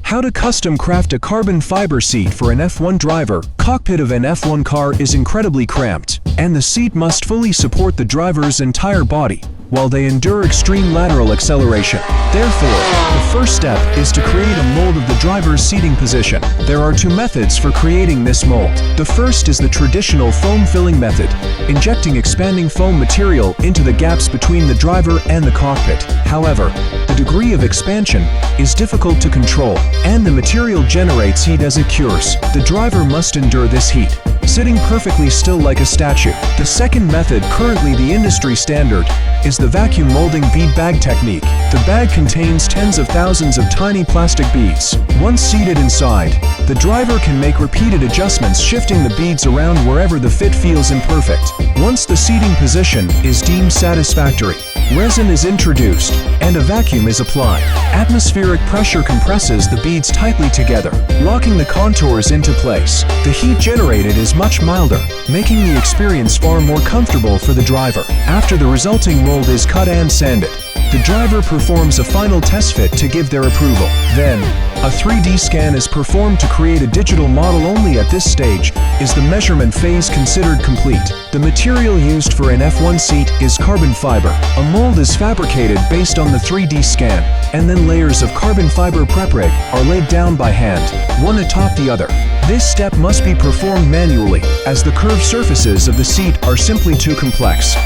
How to custom craft a carbon fiber seat for an F1 driver. Cockpit of an F1 car is incredibly cramped, and the seat must fully support the driver's entire body while they endure extreme lateral acceleration. Therefore, the first step is to create a mold of the driver's seating position. There are two methods for creating this mold. The first is the traditional foam filling method, injecting expanding foam material into the gaps between the driver and the cockpit. However, the degree of expansion is difficult to control, and the material generates heat as it cures. The driver must endure this heat, sitting perfectly still like a statue. The second method, currently the industry standard, is the vacuum molding bead bag technique. The bag contains tens of thousands of tiny plastic beads. Once seated inside, the driver can make repeated adjustments, shifting the beads around wherever the fit feels imperfect. Once the seating position is deemed satisfactory, resin is introduced and a vacuum is applied. Atmospheric pressure compresses the beads tightly together, locking the contours into place. The heat generated is much milder, making the experience far more comfortable for the driver. After the resulting mold is cut and sanded, the driver performs a final test fit to give their approval. Then, a 3D scan is performed to create a digital model. Only at this stage is the measurement phase considered complete. The material used for an F1 seat is carbon fiber. A mold is fabricated based on the 3D scan, and then layers of carbon fiber prep rig are laid down by hand, one atop the other. This step must be performed manually, as the curved surfaces of the seat are simply too complex.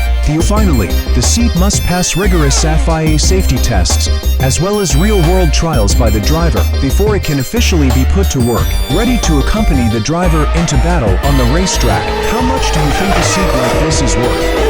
Finally, the seat must pass rigorous FIA safety tests, as well as real-world trials by the driver, before it can officially be put to work, ready to accompany the driver into battle on the racetrack. How much do you think a seat like this is worth?